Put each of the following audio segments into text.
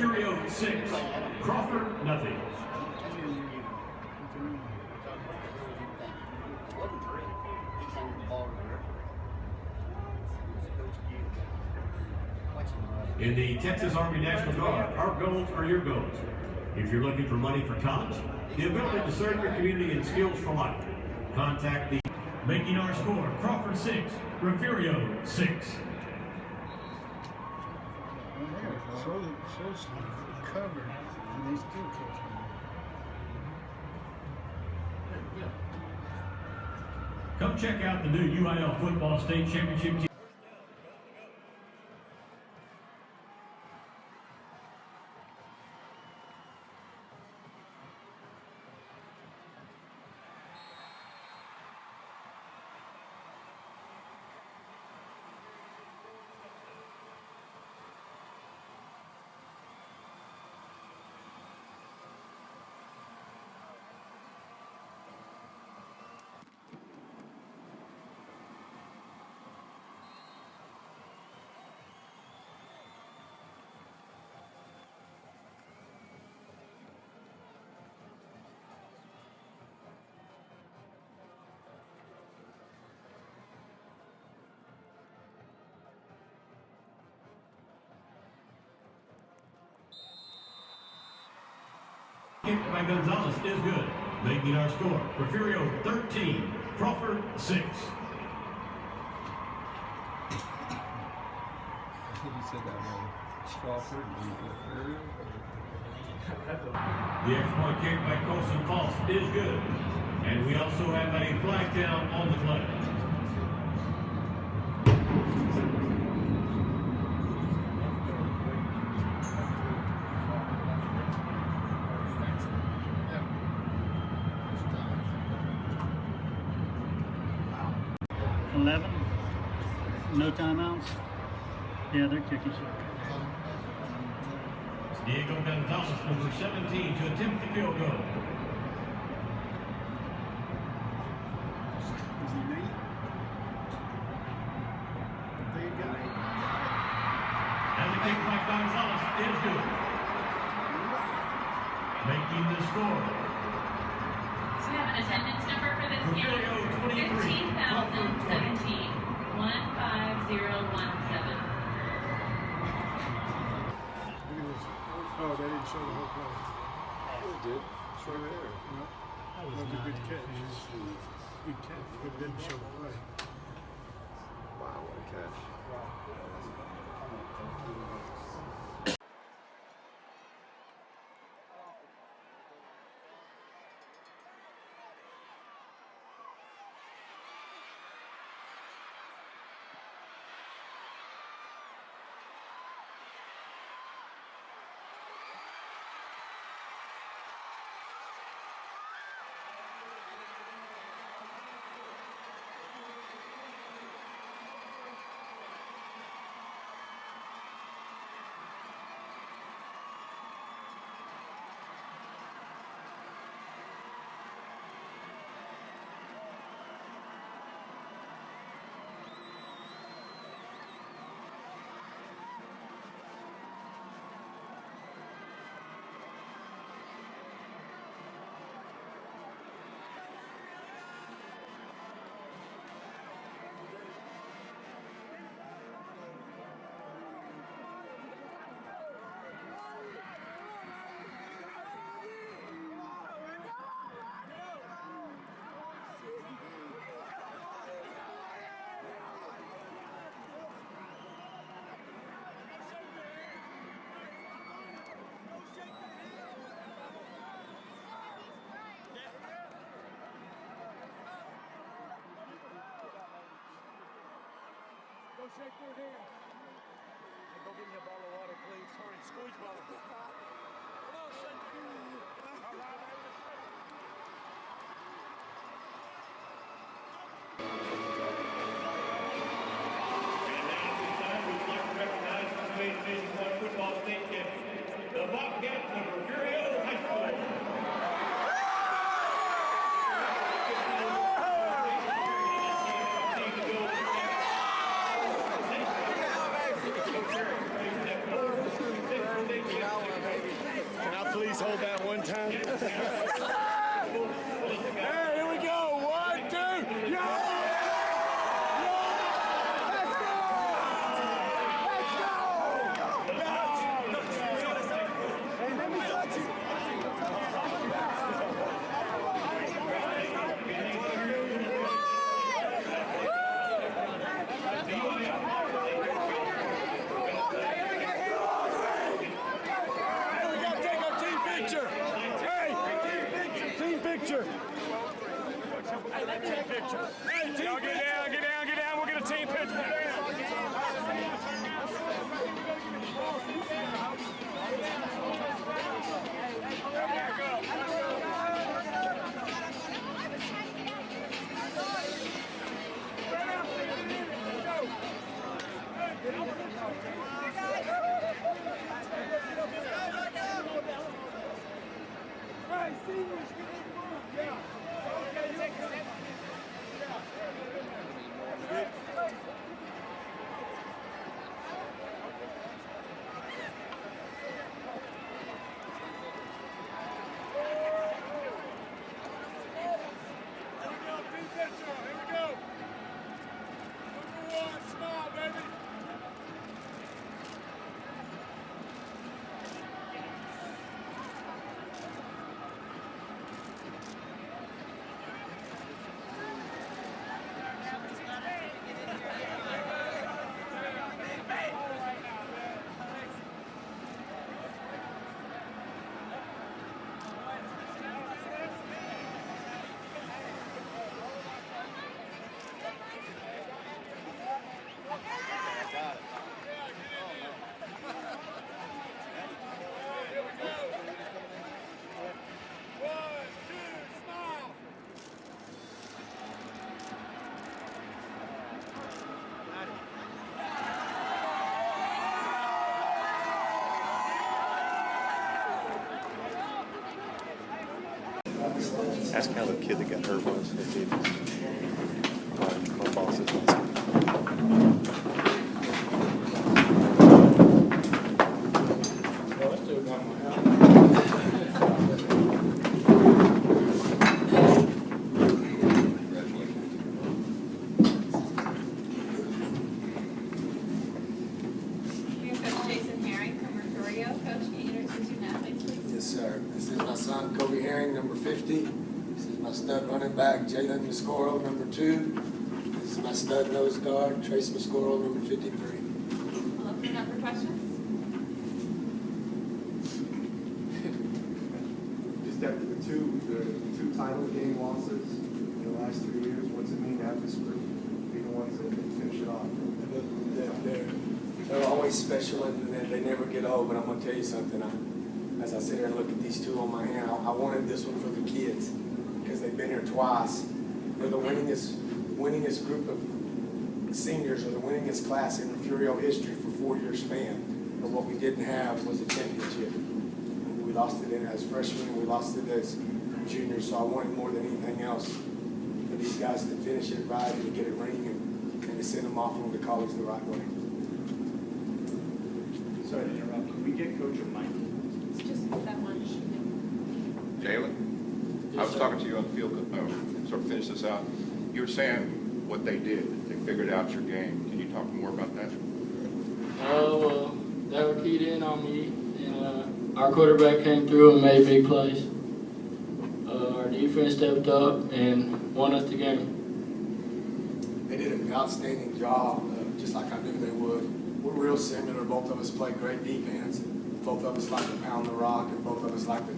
Refugio 6, Crawford nothing. In the Texas Army National Guard, our goals are your goals. If you're looking for money for college, the ability to serve your community and skills for life, contact the making our score, Crawford 6, Refugio 6. So covered, and they still catch them. Come check out the new UIL Football State Championship team. Kick by Gonzalez is good, making our score, Refugio 13, Crawford 6. He said that wrong. Crawford and Refugio. The extra point kick by Colson Falls is good, and we also have a flag down on the play. No timeouts? Yeah, they're kicking. Diego Gonzalez, number 17, to attempt the field goal. Is he me? There you go. And the kick by Gonzalez is good, making the score. So we have an attendance number for this game, 15,017. 15017. Oh, they didn't show the whole play. It did. It's right there. No. That was a good catch. Good catch, but it didn't show the play. Wow, what a catch. Go shake their hand. Hey, go get me a bottle of water, please. Sorry, squeeze bottle. Come on, shake. All right. And now at this time, we would like to recognize the Division I football state champions, the Bobcats of Refugio High School. You know, please hold that one time? Hey, here we go. 1, 2, yeah! Picture. Hey, team picture. Hey, team Y'all get down, get down, get down. We'll get a team picture. Hey, seniors, get in front. Yeah. Ask how the kid that got hurt was. My boss is number 50. This is my stud running back, Jalen Mascoro, number 2. This is my stud nose guard, Trace Mascoro, number 53. I'll open it up for questions. Just after the two title game losses in the last 3 years, what's it mean to have this group be the ones that finish it off? They're always special and they never get old, but I'm going to tell you something. As I sit here and look at these two on my hand, I wanted this one for the kids because they've been here twice. They're the winningest group of seniors, or the winningest class in Refugio history for 4-year span. But what we didn't have was a championship. We lost it as freshmen, and we lost it as juniors. So I wanted more than anything else for these guys to finish it right and to get a ring and to send them off to college the right way. Sorry to interrupt. Can we get Coach a mic? Just that one. Jalen, I was talking to you on the field, sort of finish this out. You were saying what they did. They figured out your game. Can you talk more about that? Well, they were keyed in on me, and our quarterback came through and made big plays. Our defense stepped up and won us the game. They did an outstanding job, just like I knew they would. We're real similar. Both of us play great defense. Both of us like to pound the rock, and both of us like to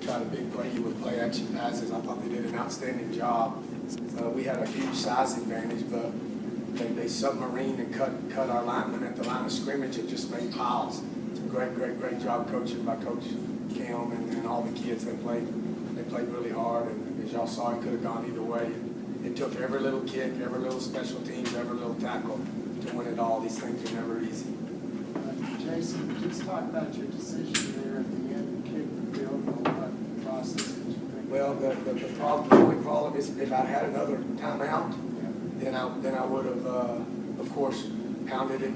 try to big play you with play action passes. I thought they did an outstanding job. We had a huge size advantage, but they submarined and cut our linemen at the line of scrimmage and just made piles. It's a great job coaching by Coach Cam and all the kids. They played really hard, and as y'all saw, it could have gone either way. It took every little kick, every little special teams, every little tackle to win it all. These things are never easy. Jason, just talk about your decision there at the end to kick the field goal. What process did you think? Well, the only problem is if I had another timeout, then I would have, of course, pounded it.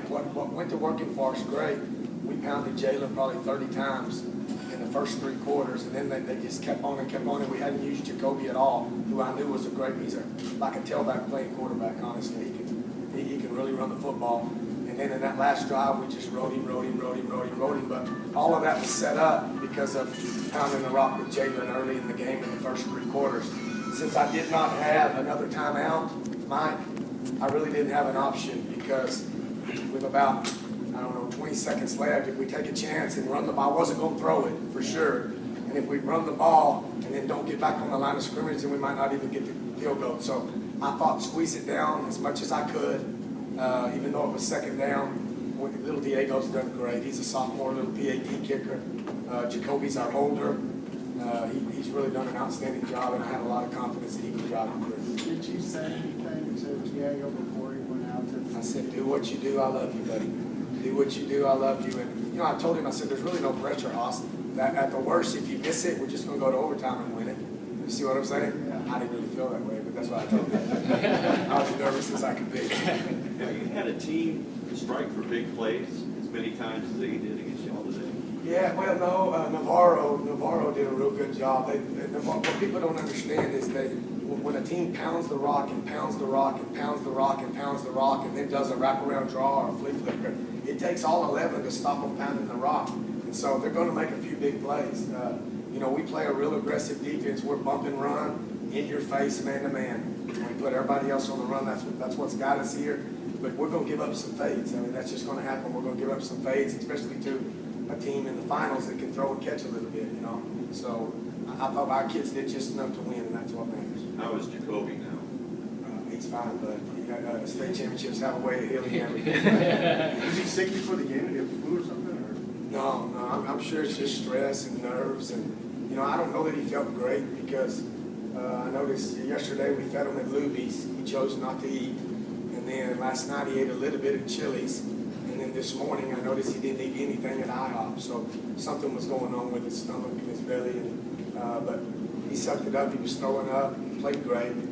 What went to working for us great, we pounded Jalen probably 30 times, and the first 3 quarters, and then they just kept on and kept on, and we hadn't used Jacoby at all, who I knew was he's like a tailback playing quarterback, honestly. He can really run the football. And then in that last drive, we just rode him. But all of that was set up because of pounding the rock with Jalen early in the game in the first 3 quarters. Since I did not have another timeout, Mike, I really didn't have an option because with about, 20 seconds left, if we take a chance and run the ball, I wasn't going to throw it for sure. And if we run the ball and then don't get back on the line of scrimmage, then we might not even get the field goal. So I thought squeeze it down as much as I could, even though it was second down. Little Diego's done great. He's a sophomore, little PAT kicker. Jacoby's our holder. He's really done an outstanding job, and I had a lot of confidence that he would drive him through. Did you say anything to Diego before he went out there? I said, do what you do, I love you, buddy. Do what you do, I love you. And, I told him, I said, there's really no pressure, Haas. That at the worst, if you miss it, we're just going to go to overtime and win it. You see what I'm saying? Yeah. I didn't really feel that way, but that's what I told him. I was as nervous as I could be. Have you had a team strike for big plays as many times as they did against y'all today? Yeah, well, no, Navarro did a real good job. What people don't understand is when a team pounds the rock and pounds the rock and pounds the rock and pounds the rock and then does a wraparound draw or a flea flicker, it takes all 11 to stop them pounding the rock. And so they're going to make a few big plays. We play a real aggressive defense. We're bump and run, in your face, man to man. We put everybody else on the run. That's what's got us here. But we're going to give up some fades. I mean, that's just going to happen. We're going to give up some fades, especially to a team in the finals that can throw and catch a little bit, So I thought our kids did just enough to win, and that's what matters. How is Jacoby now? He's fine, but state championships have a way of healing everything. Was he sick before the game? Did he have flu or something? No, I'm sure it's just stress and nerves, and I don't know that he felt great because I noticed yesterday we fed him at Luby's. He chose not to eat, and then last night he ate a little bit of Chili's, and then this morning I noticed he didn't eat anything at IHOP. So something was going on with his stomach and his belly, and but he sucked it up. He was throwing up. Played great, and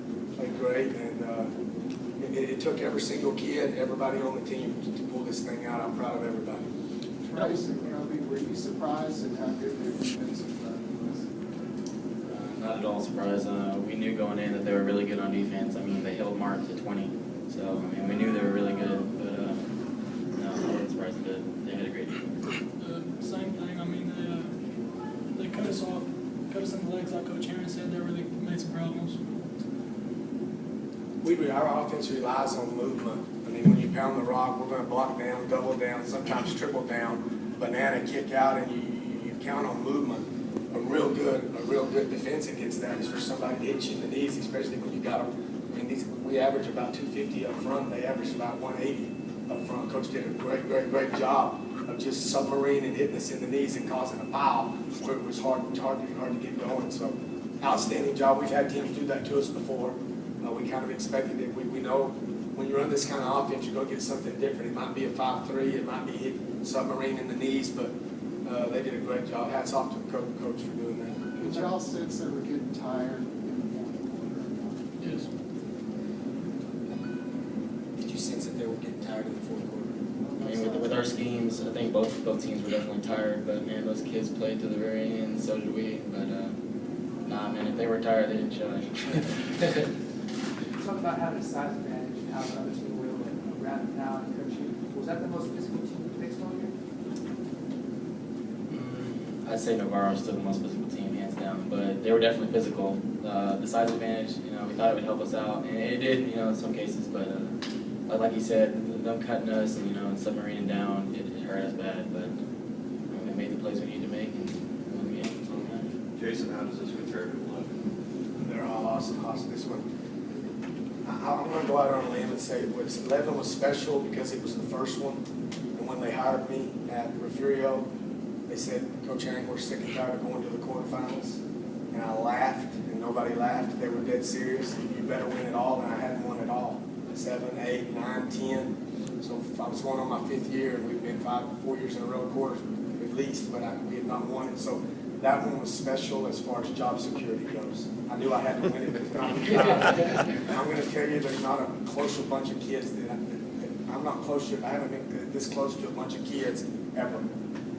it took every single kid, everybody on the team to pull this thing out. I'm proud of everybody. Trace, were you surprised at how good their defensive was? Not at all surprised. We knew going in that they were really good on defense. I mean, they held Mark to 20, so we knew they were really good. But no, I wasn't surprised a bit. They had a great defense. Same thing. I mean, they cut us in the legs, like Coach Aaron said. They really made some problems. Our offense relies on movement. I mean, when you pound the rock, we're going to block down, double down, sometimes triple down, banana kick out, and you count on movement. A real good defense against that is for somebody to hit you in the knees, especially when you got them. I mean, we average about 250 up front. They average about 180 up front. Coach did a great job of just submarine and hitting us in the knees and causing a foul, where it was hard to get going. So, outstanding job. We've had teams do that to us before. We kind of expected it. We know when you run this kind of offense, you're going to get something different. It might be a 5-3, it might be hit submarine in the knees, but they did a great job. Hats off to the coach for doing that. Did y'all sense they were getting tired in the fourth quarter? Yes. Did you sense that they were getting tired in the fourth quarter? I mean, with our schemes, I think both teams were definitely tired. But man, those kids played to the very end. So did we. But nah, man, if they were tired, they didn't show it. Talk about having a size advantage and how the other team will wrap it down and coach you. Was that the most physical team you faced all year? I'd say Navarro is still the most physical team, hands down. But they were definitely physical. The size advantage, we thought it would help us out, and it did, in some cases. But like you said, them cutting us and submarining down, it hurt us bad. But we made the plays we needed to make, and won the game. Jason, how does this compare to 11? They're all awesome. This one, I'm going to go out on a limb and say 11 was special because it was the first one. And when they hired me at Refugio, they said, Coach Aaron, we're sick and tired of going to the quarterfinals. And I laughed, and nobody laughed. They were dead serious. You better win it all, and I hadn't won it all. 7, 8, 9, 10. So I was going on my 5th year, and we've been 4 years in a row quarters at least, but we had not won it. So that one was special as far as job security goes. I knew I had to win it, but it's not. I'm going to tell you, there's not a closer bunch of kids that I'm not closer. I haven't been this close to a bunch of kids ever.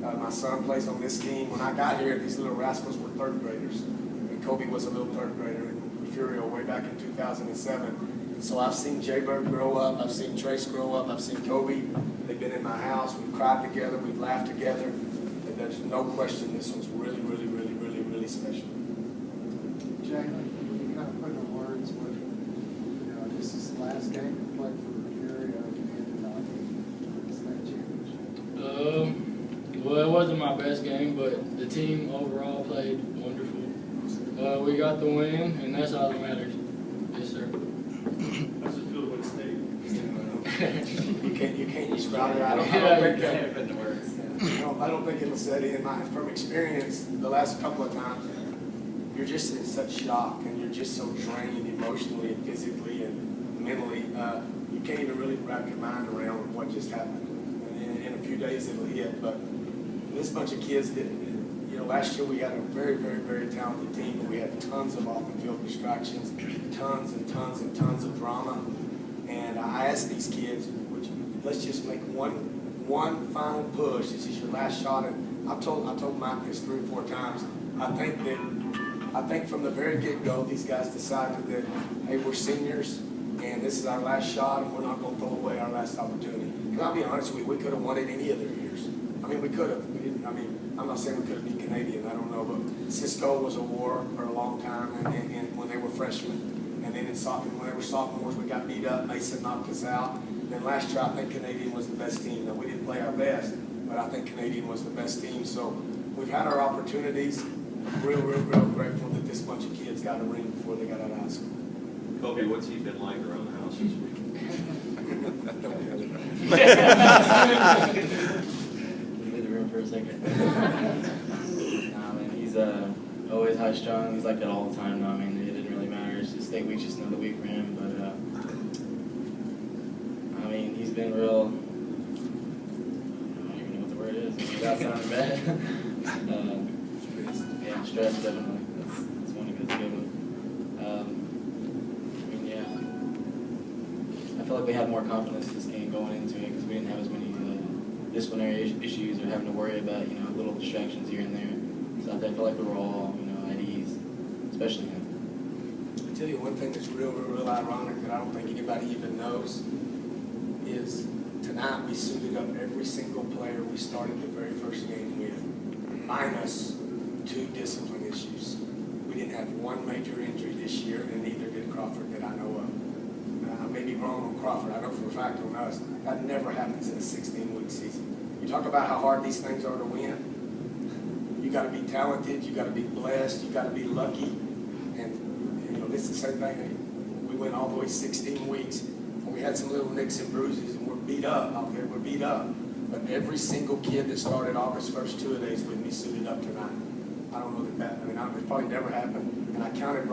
My son plays on this team. When I got here, these little rascals were third graders. And Kobe was a little third grader in Refugio way back in 2007. And so I've seen Jay-Bird grow up. I've seen Trace grow up. I've seen Kobe. They've been in my house. We've cried together. We've laughed together. And there's no question this one's really, really, really, really, really special. Jay, you kind of put in words what, this is the last game to play for Refugio and state championship. Well, it wasn't my best game, but the team overall played wonderful. We got the win, and that's all that matters. Yes, sir. How's it feel to win state? You can't describe it. I don't think it'll set in. From experience, the last couple of times, you're just in such shock, and you're just so drained emotionally and physically and mentally. You can't even really wrap your mind around what just happened. In a few days, it'll hit, but this bunch of kids did. Last year we had a very, very, very talented team, but we had tons of off-the-field distractions, tons and tons and tons of drama. And I asked these kids, let's just make one final push. This is your last shot. And I told Mike this 3 or 4 times. I think from the very get-go, these guys decided that, hey, we're seniors, and this is our last shot, and we're not going to throw away our last opportunity. Because I'll be honest with you, we could have won it any of their years. I mean, we could have. I'm not saying we could have been Canadian, I don't know, but Cisco was a war for a long time, and when they were freshmen. And then when they were sophomores, we got beat up. Mason knocked us out. Then last year, I think Canadian was the best team. Now, we didn't play our best, but I think Canadian was the best team. So we've had our opportunities. I'm real, real, real grateful that this bunch of kids got a ring before they got out of high school. Kobe, what's he been like around the house this week? For a second. Man, he's always high strung. He's like that all the time now. I mean, it didn't really matter. It's just state week's just another week for him. But I mean, he's been real. I don't even know what the word is. Without sounding bad. Yeah, stress definitely. That's one of his good ones. I mean, yeah. I feel like we had more confidence this game going into it because we didn't have as many disciplinary issues or having to worry about, little distractions here and there. So I feel like we were all, at ease, especially him. I'll tell you one thing that's real, real, real ironic that I don't think anybody even knows is tonight we suited up every single player we started the very first game with, minus 2 discipline issues. We didn't have one major injury this year, and neither did Crawford that I know of. I may be wrong on Crawford. I know for a fact on us. That never happens in a 16-week season. You talk about how hard these things are to win. You got to be talented. You got to be blessed. You got to be lucky. And this is the same thing. We went all the way 16 weeks, and we had some little nicks and bruises, and we're beat up out there. We're beat up. But every single kid that started August 1st 2 days with me suited up tonight. I don't know that. It probably never happened. And I counted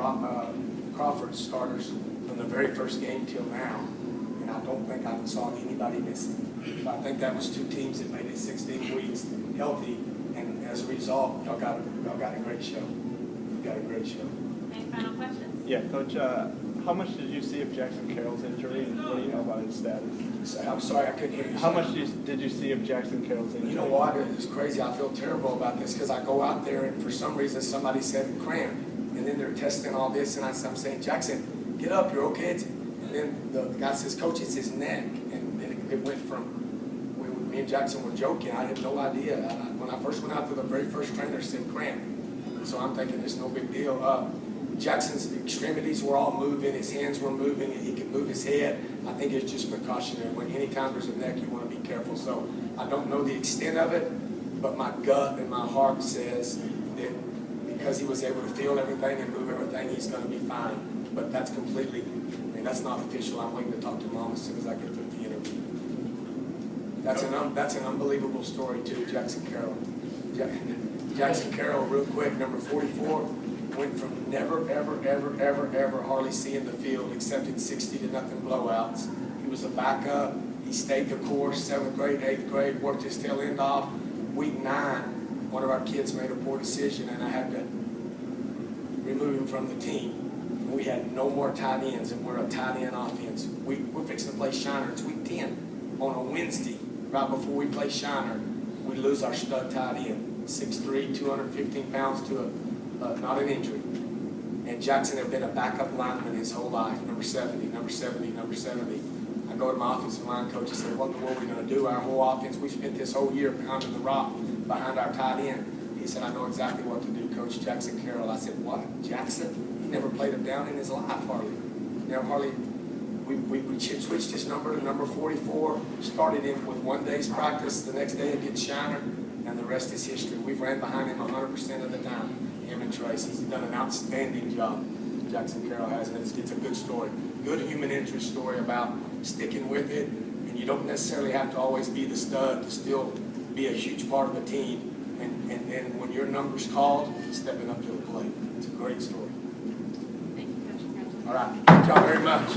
Crawford's starters from the very first game till now, and I don't think I saw anybody missing. I think that was 2 teams that made it 16 weeks healthy, and as a result, y'all got a great show. You got a great show. Any final questions? Yeah, Coach. How much did you see of Jackson Carroll's injury, and what do you know about his status? I'm sorry, I couldn't hear you. How much did you see of Jackson Carroll's injury? You know what? It's crazy. I feel terrible about this because I go out there, and for some reason, somebody said cramp, and then they're testing all this, and I'm saying, Jackson, get up, you're okay. And then the guy says, Coach, it's his neck. And then it went from, me and Jackson were joking. I had no idea. When I first went out to the very first trainer, said cramp. And so I'm thinking it's no big deal. Jackson's extremities were all moving. His hands were moving. And he could move his head. I think it's just precautionary. Anytime there's a neck, you want to be careful. So I don't know the extent of it, but my gut and my heart says that because he was able to feel everything and move everything, he's going to be fine. But that's completely, that's not official. I'm waiting to talk to Mom as soon as I get through the interview. That's an unbelievable story too, Jackson Carroll. Jackson Carroll, real quick, number 44, went from never, ever, ever, ever, ever hardly seeing the field except in 60-0 blowouts. He was a backup. He stayed the course, 7th grade, 8th grade, worked his tail end off. Week 9, one of our kids made a poor decision, and I had to remove him from the team. We had no more tight ends, and we're a tight end offense. We're fixing to play Shiner. It's week 10 on a Wednesday, right before we play Shiner. We lose our stud tight end, 6'3", 215 pounds to not an injury. And Jackson had been a backup lineman his whole life, number 70, number 70, number 70. I go to my offensive line coach and say, what in the world are we going to do? Our whole offense, we spent this whole year pounding the rock behind our tight end. He said, I know exactly what to do, Coach Jackson Carroll. I said, what? Jackson? He never played him down in his life, hardly. We switched his number to number 44, started him with 1 day's practice, the next day against Shiner, and the rest is history. We've ran behind him 100% of the time, him and Tracy. He's done an outstanding job, Jackson Carroll has, and it's a good story. Good human interest story about sticking with it, and you don't necessarily have to always be the stud to still be a huge part of the team, and then when your number's called, stepping up to the plate. It's a great story. Thank you, Coach. All right, thank y'all very much.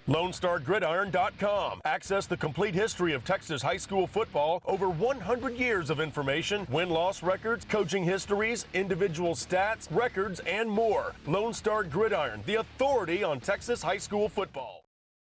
LoneStarGridiron.com. Access the complete history of Texas high school football, over 100 years of information, win-loss records, coaching histories, individual stats, records, and more. Lone Star Gridiron, the authority on Texas high school football.